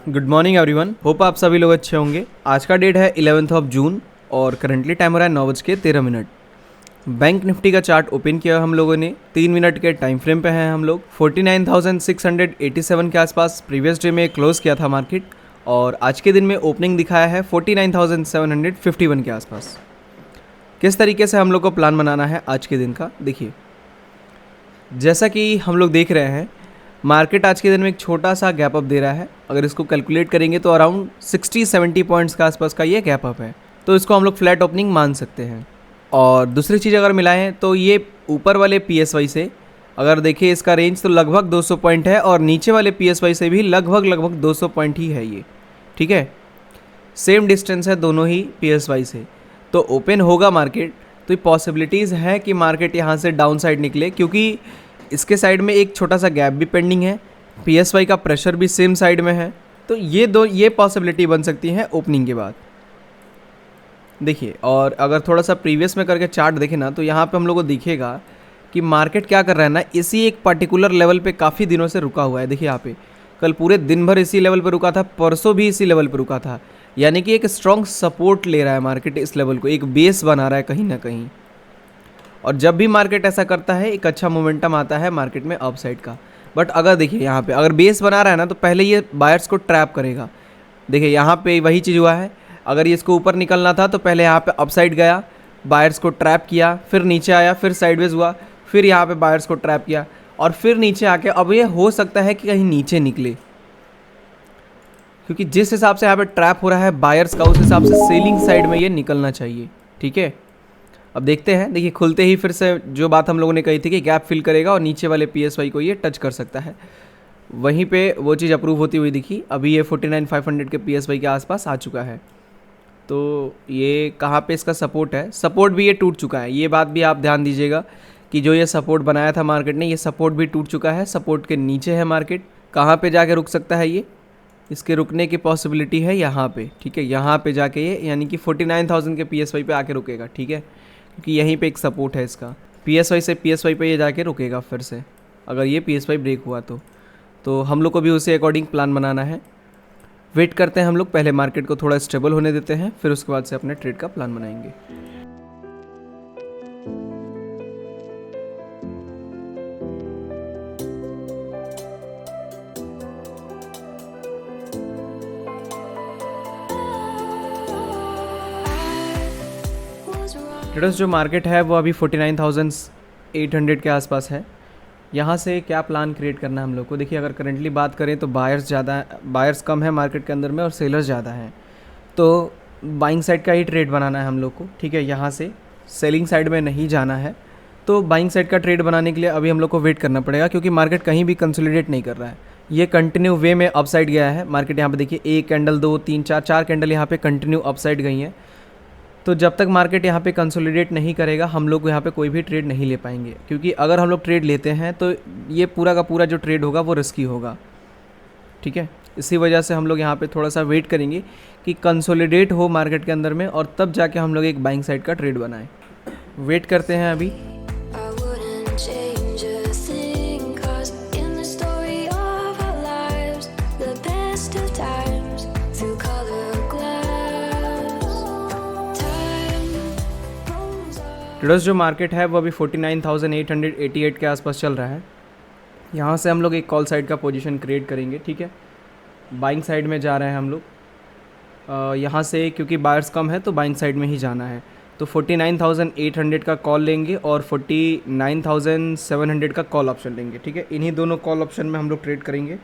Good morning everyone, hope आप सभी लोग अच्छे होंगे। आज का डेट है 11th ऑफ जून और करंटली टाइम हो रहा है 9:13। बैंक निफ्टी का चार्ट ओपन किया हम लोगों ने 3 मिनट के टाइम फ्रेम पे हैं हम लोग। 49,687 के आसपास प्रीवियस डे में क्लोज किया था मार्केट और आज के दिन में ओपनिंग दिखाया है 49,751 के आसपास। किस तरीके से हम लोग को प्लान बनाना है आज के दिन का, देखिए जैसा कि हम लोग देख रहे हैं मार्केट आज के दिन में एक छोटा सा गैप अप दे रहा है। अगर इसको कैलकुलेट करेंगे तो अराउंड 60-70 पॉइंट्स के आसपास का ये गैप अप है, तो इसको हम लोग फ्लैट ओपनिंग मान सकते हैं। और दूसरी चीज़ अगर मिलाएं तो ये ऊपर वाले PSY से अगर देखें इसका रेंज तो लगभग 200 पॉइंट है और नीचे वाले PSY से भी लगभग 200 पॉइंट ही है ये, ठीक है। सेम डिस्टेंस है दोनों ही PSY से, तो ओपन होगा मार्केट तो पॉसिबिलिटीज़ है कि मार्केट यहाँ से डाउन साइड निकले, क्योंकि इसके साइड में एक छोटा सा गैप भी पेंडिंग है, PSY का प्रेशर भी सेम साइड में है, तो ये पॉसिबिलिटी बन सकती है ओपनिंग के बाद। देखिए, और अगर थोड़ा सा प्रीवियस में करके चार्ट देखें ना तो यहाँ पे हम लोग को दिखेगा कि मार्केट क्या कर रहा है ना, इसी एक पर्टिकुलर लेवल पे काफ़ी दिनों से रुका हुआ है। देखिए यहाँ पे कल पूरे दिन भर इसी लेवल पे रुका था, परसों भी इसी लेवल पे रुका था, यानी कि एक स्ट्रॉन्ग सपोर्ट ले रहा है मार्केट इस लेवल को, एक बेस बना रहा है कहीं ना कहीं। और जब भी मार्केट ऐसा करता है एक अच्छा मोमेंटम आता है मार्केट में अपसाइड का। बट अगर देखिए यहाँ पे अगर बेस बना रहा है ना तो पहले ये बायर्स को ट्रैप करेगा। देखिए यहाँ पे वही चीज़ हुआ है, अगर ये इसको ऊपर निकलना था तो पहले यहाँ पे अपसाइड गया, बायर्स को ट्रैप किया, फिर नीचे आया, फिर साइडवेज हुआ, फिर यहाँ पे बायर्स को ट्रैप किया और फिर नीचे आके अब ये हो सकता है कि कहीं नीचे निकले, क्योंकि जिस हिसाब से यहाँ पे ट्रैप हो रहा है बायर्स का उस हिसाब से सेलिंग साइड में ये निकलना चाहिए, ठीक है। अब देखते हैं, देखिए खुलते ही फिर से जो बात हम लोगों ने कही थी कि गैप फिल करेगा और नीचे वाले PSY को ये टच कर सकता है, वहीं पे वो चीज़ अप्रूव होती हुई दिखी। अभी ये 49,500 के PSY के आसपास आ चुका है, तो ये कहाँ पे इसका सपोर्ट है, सपोर्ट भी ये टूट चुका है। ये बात भी आप ध्यान दीजिएगा कि जो ये सपोर्ट बनाया था मार्केट ने, ये सपोर्ट भी टूट चुका है, सपोर्ट के नीचे है मार्केट। कहाँ पे जाके रुक सकता है ये, इसके रुकने की पॉसिबिलिटी है यहाँ पे, ठीक है। यहाँ पे जाके ये यानी कि 49,000 के PSY पे आके रुकेगा, ठीक है, क्योंकि यहीं पे एक सपोर्ट है इसका। PSY से PSY पे ये जाके रुकेगा फिर से, अगर ये PSY ब्रेक हुआ तो हम लोग को भी उसी अकॉर्डिंग प्लान बनाना है। वेट करते हैं हम लोग, पहले मार्केट को थोड़ा स्टेबल होने देते हैं, फिर उसके बाद से अपने ट्रेड का प्लान बनाएंगे। ट्रेडर्स, जो मार्केट है वो अभी 49,800 के आसपास है। यहाँ से क्या प्लान क्रिएट करना है हम लोग को, देखिए अगर करंटली बात करें तो बायर्स कम है मार्केट के अंदर में और सेलर्स ज़्यादा हैं, तो बाइंग साइड का ही ट्रेड बनाना है हम लोग को, ठीक है। यहाँ से सेलिंग साइड में नहीं जाना है, तो बाइंग साइड का ट्रेड बनाने के लिए अभी हम लोग को वेट करना पड़ेगा, क्योंकि मार्केट कहीं भी कंसोलिडेट नहीं कर रहा है। ये कंटिन्यू वे में अपसाइड गया है मार्केट। यहाँ पे देखिए 1 कैंडल 2 3 4 कैंडल यहाँ पे कंटिन्यू अपसाइड गई हैं, तो जब तक मार्केट यहाँ पे कंसोलिडेट नहीं करेगा हम लोग यहाँ पे कोई भी ट्रेड नहीं ले पाएंगे, क्योंकि अगर हम लोग ट्रेड लेते हैं तो ये पूरा का पूरा जो ट्रेड होगा वो रिस्की होगा, ठीक है। इसी वजह से हम लोग यहाँ पे थोड़ा सा वेट करेंगे कि कंसोलिडेट हो मार्केट के अंदर में और तब जाके हम लोग एक बाइंग साइड का ट्रेड बनाएं। वेट करते हैं अभी। ट्रेडर्स, जो मार्केट है वो अभी 49,888 के आसपास चल रहा है। यहाँ से हम लोग एक कॉल साइड का पोजीशन क्रिएट करेंगे, ठीक है। बाइंग साइड में जा रहे हैं हम लोग यहाँ से, क्योंकि बायर्स कम है तो बाइंग साइड में ही जाना है, तो 49,800 का कॉल लेंगे और 49,700 का कॉल ऑप्शन लेंगे, ठीक है। इन्हीं दोनों कॉल ऑप्शन में हम लोग ट्रेड करेंगे।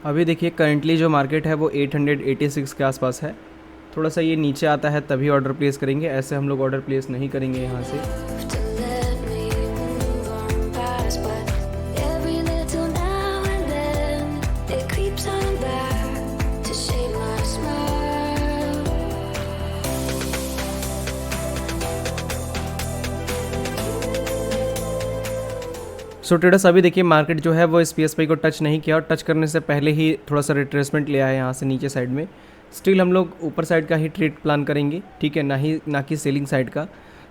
अभी देखिए करंटली जो मार्केट है वो 886 के आसपास है, थोड़ा सा ये नीचे आता है तभी ऑर्डर प्लेस करेंगे, ऐसे हम लोग ऑर्डर प्लेस नहीं करेंगे यहाँ से। सो ट्रेडर्स, अभी देखिए मार्केट जो है वो इस PSY को टच नहीं किया और टच करने से पहले ही थोड़ा सा रिट्रेसमेंट लिया है यहाँ से नीचे साइड में। स्टिल हम लोग ऊपर साइड का ही ट्रेड प्लान करेंगे, ठीक है, ना कि सेलिंग साइड का।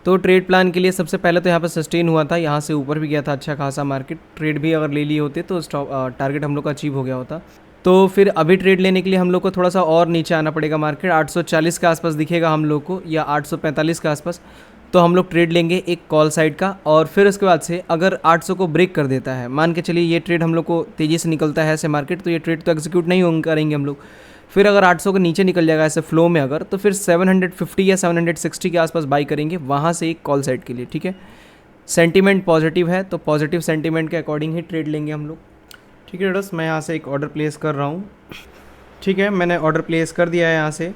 तो ट्रेड प्लान के लिए सबसे पहले तो यहाँ पर सस्टेन हुआ था, यहाँ से ऊपर भी गया था अच्छा खासा मार्केट, ट्रेड भी अगर ले लिए होते तो टारगेट हम लोग का अचीव हो गया होता। तो फिर अभी ट्रेड लेने के लिए हम लोग को थोड़ा सा और नीचे आना पड़ेगा, मार्केट 840 के आसपास दिखेगा हम लोग को या 845 के आसपास, तो हम लोग ट्रेड लेंगे एक कॉल साइड का। और फिर उसके बाद से अगर 800 को ब्रेक कर देता है, मान के चलिए ये ट्रेड हम लोग को तेज़ी से निकलता है ऐसे मार्केट, तो ये ट्रेड तो एग्जीक्यूट नहीं करेंगे हम लोग। फिर अगर 800 के नीचे निकल जाएगा ऐसे फ्लो में अगर, तो फिर 750 या 760 के आसपास बाई करेंगे वहाँ से एक कॉल साइड के लिए, ठीक है। सेंटीमेंट पॉजिटिव है तो पॉजिटिव सेंटीमेंट के अकॉर्डिंग ही ट्रेड लेंगे हम लोग, ठीक है ट्रेडर्स। मैं यहाँ से एक ऑर्डर प्लेस कर रहा हूँ, ठीक है, मैंने ऑर्डर प्लेस कर दिया है यहाँ से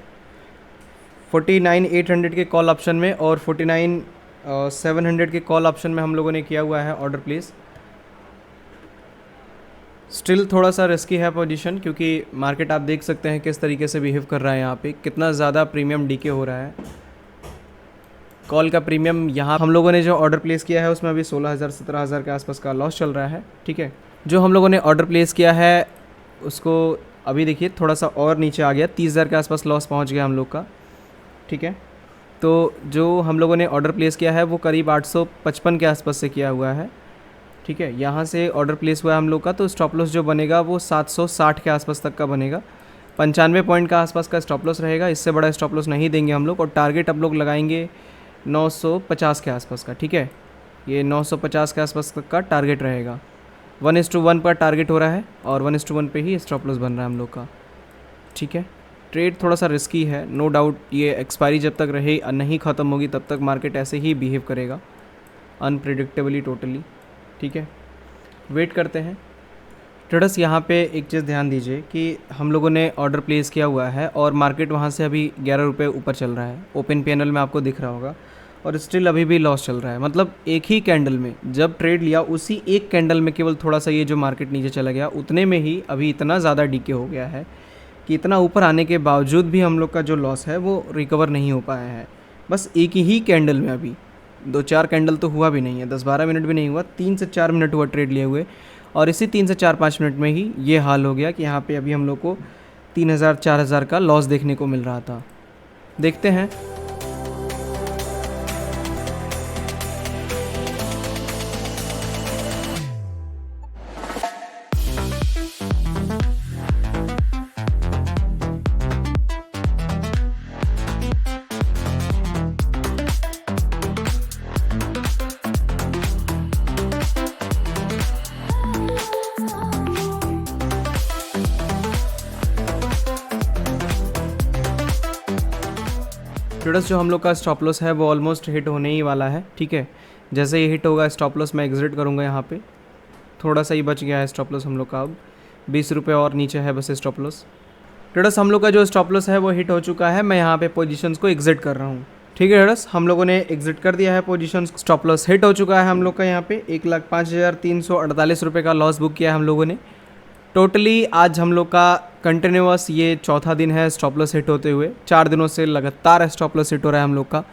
49,800 के कॉल ऑप्शन में और 49,700 के कॉल ऑप्शन में हम लोगों ने किया हुआ है ऑर्डर प्लेस। स्टिल थोड़ा सा रिस्की है पोजीशन, क्योंकि मार्केट आप देख सकते हैं किस तरीके से बिहेव कर रहा है, यहाँ पे कितना ज़्यादा प्रीमियम डीके हो रहा है। कॉल का प्रीमियम यहाँ हम लोगों ने जो ऑर्डर प्लेस किया है उसमें अभी 16,000 17,000 के आसपास का लॉस चल रहा है, ठीक है। जो हम लोगों ने ऑर्डर प्लेस किया है उसको अभी देखिए थोड़ा सा और नीचे आ गया, 30,000 के आसपास लॉस पहुँच गया हम लोग का, ठीक है। तो जो हम लोगों ने ऑर्डर प्लेस किया है वो करीब 855 के आसपास से किया हुआ है, ठीक है। यहाँ से ऑर्डर प्लेस हुआ है हम लोग का, तो स्टॉप लॉस जो बनेगा वो 760 के आसपास तक का बनेगा, 95 पॉइंट का आसपास का स्टॉप लॉस रहेगा, इससे बड़ा स्टॉप लॉस नहीं देंगे हम लोग। और टारगेट हम लोग लगाएंगे 950 के आसपास का, ठीक है। ये 950 के आसपास तक का टारगेट रहेगा। 1:1 पर टारगेट हो रहा है और 1:1 पे ही स्टॉप लॉस बन रहा है हम लोग का, ठीक है। ट्रेड थोड़ा सा रिस्की है, नो डाउट। ये एक्सपायरी जब तक रहे नहीं ख़त्म होगी तब तक मार्केट ऐसे ही बिहेव करेगा, अनप्रिडिक्टेबली टोटली, ठीक है। वेट करते हैं ट्रेडर्स। यहाँ पे एक चीज़ ध्यान दीजिए कि हम लोगों ने ऑर्डर प्लेस किया हुआ है और मार्केट वहाँ से अभी 11 रुपये ऊपर चल रहा है, ओपन पैनल में आपको दिख रहा होगा, और स्टिल अभी भी लॉस चल रहा है। मतलब एक ही कैंडल में जब ट्रेड लिया, उसी एक कैंडल में केवल थोड़ा सा ये जो मार्केट नीचे चला गया, उतने में ही अभी इतना ज़्यादा डीके हो गया है कि इतना ऊपर आने के बावजूद भी हम लोग का जो लॉस है वो रिकवर नहीं हो पाया है। बस एक ही कैंडल में, अभी 2-4 कैंडल तो हुआ भी नहीं है, 10-12 मिनट भी नहीं हुआ, 3 से 4 मिनट हुआ ट्रेड लिए हुए, और इसी 3 से 4-5 मिनट में ही ये हाल हो गया कि यहाँ पे अभी हम लोग को 3,000-4,000 का लॉस देखने को मिल रहा था। देखते हैं ट्रेडर्स। जो हम लोग का स्टॉप लॉस है वो ऑलमोस्ट हिट होने ही वाला है, ठीक है। जैसे ये हिट होगा स्टॉप लॉस, मैं एग्जिट करूँगा यहाँ पे। थोड़ा सा ही बच गया है स्टॉप लॉस हम लोग का, अब 20 रुपये और नीचे है बस स्टॉप लॉस। ट्रेडर्स हम लोग का जो स्टॉप लॉस है वो हिट हो चुका है, मैं यहाँ पे पोजीशंस को एग्जिट कर रहा हूँ, ठीक है ट्रेडर्स। हम लोगों ने एग्जिट कर दिया है पोजीशंस, स्टॉप लॉस हिट हो चुका है हम लोग का। यहाँ पे 1,05,348 रुपये का लॉस बुक किया है हम लोगों ने टोटली। आज हम लोग का कंटिन्यूअस ये चौथा दिन है स्टॉप लॉस हिट होते हुए, 4 दिनों से लगातार स्टॉप लॉस हिट हो रहा है हम लोग का,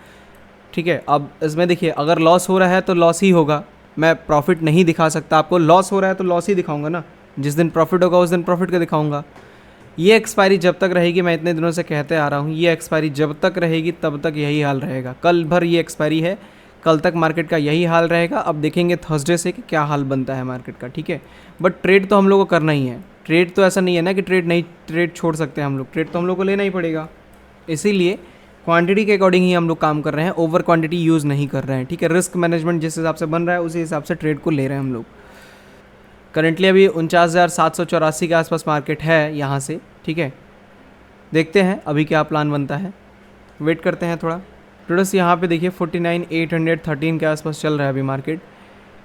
ठीक है। अब इसमें देखिए अगर लॉस हो रहा है तो लॉस ही होगा, मैं प्रॉफिट नहीं दिखा सकता आपको। लॉस हो रहा है तो लॉस ही दिखाऊंगा ना, जिस दिन प्रॉफिट होगा उस दिन प्रॉफिट का दिखाऊंगा। ये एक्सपायरी जब तक रहेगी, मैं इतने दिनों से कहते आ रहा हूँ, ये एक्सपायरी जब तक रहेगी तब तक यही हाल रहेगा। कल भर ये एक्सपायरी है, कल तक मार्केट का यही हाल रहेगा। अब देखेंगे थर्सडे से कि क्या हाल बनता है मार्केट का, ठीक है। बट ट्रेड तो हम लोग को करना ही है, ट्रेड तो ऐसा नहीं है ना कि ट्रेड छोड़ सकते हैं हम लोग, ट्रेड तो हम लोग को लेना ही पड़ेगा। इसीलिए क्वांटिटी के अकॉर्डिंग ही हम लोग काम कर रहे हैं, ओवर क्वांटिटी यूज़ नहीं कर रहे हैं, ठीक है। रिस्क मैनेजमेंट जिस हिसाब से बन रहा है उसी हिसाब से ट्रेड को ले रहे हैं हम लोग। करंटली अभी 49,784 के आसपास मार्केट है यहाँ से, ठीक है। देखते हैं अभी क्या प्लान बनता है, वेट करते हैं थोड़ा। ट्रेडर्स यहाँ पे देखिए 49,813 के आसपास चल रहा है अभी मार्केट।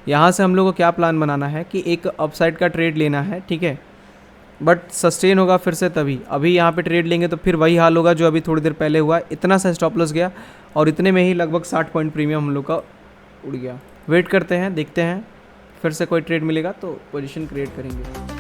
यहाँ से हम लोग को क्या प्लान बनाना है कि एक अपसाइड का ट्रेड लेना है, ठीक है। बट सस्टेन होगा फिर से तभी, अभी यहाँ पे ट्रेड लेंगे तो फिर वही हाल होगा जो अभी थोड़ी देर पहले हुआ। इतना सा स्टॉप लॉस गया और इतने में ही लगभग 60 पॉइंट प्रीमियम हम लोग का उड़ गया। वेट करते हैं, देखते हैं फिर से कोई ट्रेड मिलेगा तो पोजीशन क्रिएट करेंगे।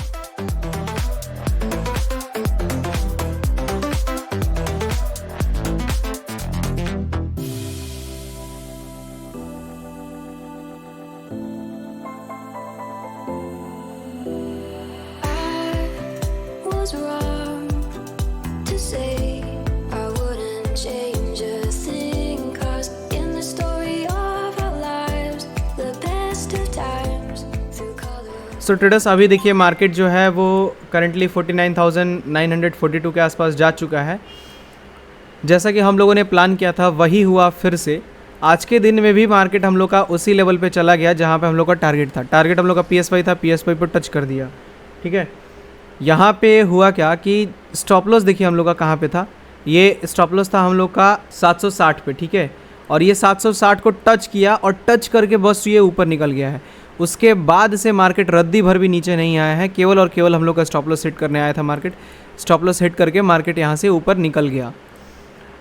was wrong to say I wouldn't change a thing, 'cause in the story of our lives, the best of times through colors. So traders अभी देखिए मार्केट जो है वो करंटली 49,942 के आसपास जा चुका है। जैसा कि हम लोगों ने प्लान किया था वही हुआ फिर से। आज के दिन में भी मार्केट हम लोग का उसी लेवल पे चला गया जहाँ पे हम लोग का टारगेट था। टारगेट हम लोग का PSY था, PSY पर टच कर दिया। ठीक है, यहाँ पे हुआ क्या कि स्टॉप लॉस देखिए हम लोग का कहाँ पे था। ये स्टॉप लॉस था हम लोग का 760 पे। ठीक है, और ये 760 को टच किया और टच करके बस ये ऊपर निकल गया है। उसके बाद से मार्केट रद्दी भर भी नीचे नहीं आया है, केवल और केवल हम लोग का स्टॉप लॉस हिट करने आया था मार्केट। स्टॉप लॉस हिट करके मार्केट यहाँ से ऊपर निकल गया।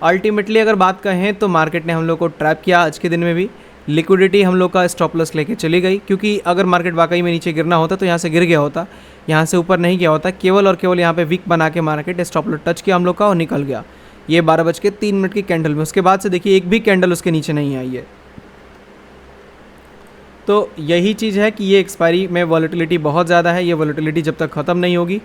अल्टीमेटली अगर बात कहें तो मार्केट ने हम लोग को ट्रैप किया। आज के दिन में भी लिक्विडिटी हम लोग का स्टॉप लॉस लेके चली गई, क्योंकि अगर मार्केट वाकई में नीचे गिरना होता तो यहाँ से गिर गया होता, यहाँ से ऊपर नहीं गया होता। केवल और केवल यहाँ पे वीक बना के मार्केट स्टॉप लॉस टच किया हम लोग का और निकल गया। ये 12:03 की कैंडल में। उसके बाद से देखिए एक भी कैंडल उसके नीचे नहीं आई है। तो यही चीज़ है कि ये एक्सपायरी में वॉलेटिलिटी बहुत ज़्यादा है। ये वॉलेटिलिटी जब तक ख़त्म नहीं होगी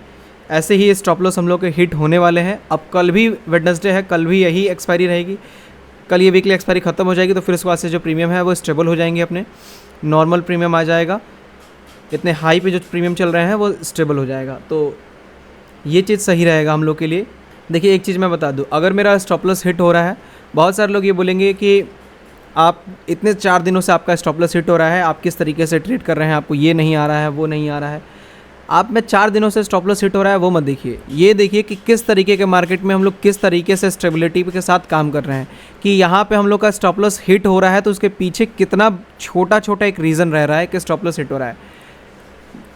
ऐसे ही स्टॉप लॉस हम लोग के हिट होने वाले हैं। अब कल भी वेडनेसडे है, कल भी यही एक्सपायरी रहेगी। कल ये वीकली एक्सपायरी ख़त्म हो जाएगी तो फिर उसके बाद से जो प्रीमियम है वो स्टेबल हो जाएंगे, अपने नॉर्मल प्रीमियम आ जाएगा। इतने हाई पे जो प्रीमियम चल रहे हैं वो स्टेबल हो जाएगा। तो ये चीज़ सही रहेगा हम लोग के लिए। देखिए एक चीज़ मैं बता दूं, अगर मेरा स्टॉप लॉस हिट हो रहा है, बहुत सारे लोग ये बोलेंगे कि आप इतने 4 दिनों से आपका स्टॉप लॉस हिट हो रहा है, आप किस तरीके से ट्रेड कर रहे हैं, आपको ये नहीं आ रहा है, वो नहीं आ रहा है। आप में 4 दिनों से स्टॉप लॉस हिट हो रहा है वो मत देखिए, ये देखिए कि किस तरीके के मार्केट में हम लोग किस तरीके से स्टेबिलिटी के साथ काम कर रहे हैं। कि यहाँ पे हम लोग का स्टॉप लॉस हिट हो रहा है तो उसके पीछे कितना छोटा छोटा एक रीज़न रह रहा है कि स्टॉप लॉस हिट हो रहा है।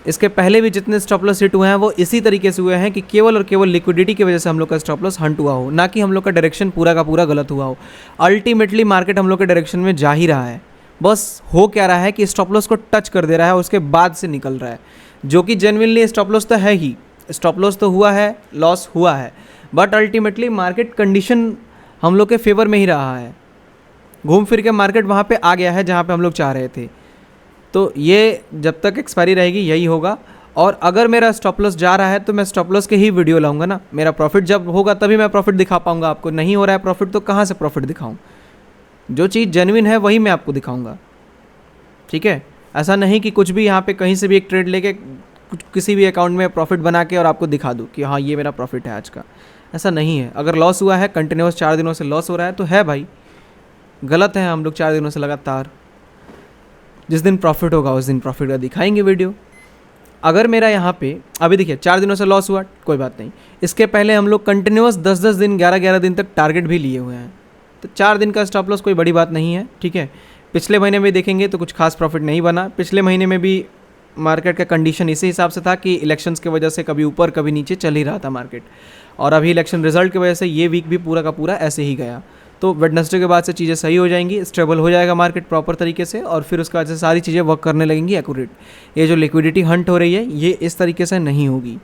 इसके पहले भी जितने स्टॉप लॉस हिट हुए हैं वो इसी तरीके से हुए हैं कि केवल और केवल लिक्विडिटी की वजह से हम लोग का स्टॉप लॉस हंट हुआ हो, ना कि हम लोग का डायरेक्शन पूरा का पूरा गलत हुआ हो। अल्टीमेटली मार्केट हम लोग के डायरेक्शन में जा ही रहा है, बस हो क्या रहा है कि स्टॉप लॉस को टच कर दे रहा है और उसके बाद से निकल रहा है, जो कि जेन्युइनली स्टॉप लॉस तो है ही। स्टॉप लॉस तो हुआ है, लॉस हुआ है, बट अल्टीमेटली मार्केट कंडीशन हम लोग के फेवर में ही रहा है। घूम फिर के मार्केट वहाँ पे आ गया है जहाँ पे हम लोग चाह रहे थे। तो ये जब तक एक्सपायरी रहेगी यही होगा। और अगर मेरा स्टॉप लॉस जा रहा है तो मैं स्टॉप लॉस के ही वीडियो लाऊंगा ना। मेरा प्रॉफिट जब होगा तभी मैं प्रॉफिट दिखा पाऊंगा आपको। नहीं हो रहा है प्रॉफिट तो कहाँ से प्रॉफिट दिखाऊं? जो चीज़ जेन्युइन है वही मैं आपको दिखाऊंगा। ठीक है, ऐसा नहीं कि कुछ भी यहाँ पे कहीं से भी एक ट्रेड लेके किसी भी अकाउंट में प्रॉफिट बना के और आपको दिखा दूँ कि हाँ ये मेरा प्रॉफिट है आज का। ऐसा नहीं है। अगर लॉस हुआ है, कंटिन्यूस 4 दिनों से लॉस हो रहा है तो है भाई, गलत है। हम लोग 4 दिनों से लगातार, जिस दिन प्रॉफिट होगा उस दिन प्रॉफिट का दिखाएंगे वीडियो। अगर मेरा यहाँ पे अभी देखिए 4 दिनों से लॉस हुआ, कोई बात नहीं। इसके पहले हम लोग कंटिन्यूस 10-10 दिन 11-11 दिन तक टारगेट भी लिए हुए हैं। तो 4 दिन का स्टॉप लॉस कोई बड़ी बात नहीं है। ठीक है, पिछले महीने में देखेंगे तो कुछ खास प्रॉफिट नहीं बना। पिछले महीने में भी मार्केट का कंडीशन इसी हिसाब से था कि इलेक्शंस की वजह से कभी ऊपर कभी नीचे चल ही रहा था मार्केट। और अभी इलेक्शन रिजल्ट की वजह से ये वीक भी पूरा का पूरा ऐसे ही गया। तो वेडनेसडे के बाद से चीज़ें सही हो जाएंगी, स्टेबल हो जाएगा मार्केट प्रॉपर तरीके से, और फिर उसके बाद से सारी चीज़ें वर्क करने लगेंगी एक्यूरेट। ये जो लिक्विडिटी हंट हो रही है ये इस तरीके से नहीं होगी।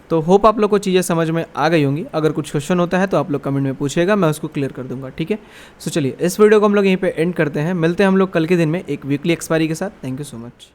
तो होप आप लोग को चीज़ें समझ में आ गई होंगी। अगर कुछ क्वेश्चन होता है तो आप लोग कमेंट में पूछिएगा, मैं उसको क्लियर कर दूंगा। ठीक है, सो चलिए इस वीडियो को हम लोग यहीं पे एंड करते हैं। मिलते हैं हम लोग कल के दिन में एक वीकली एक्सपायरी के साथ। Thank you so much.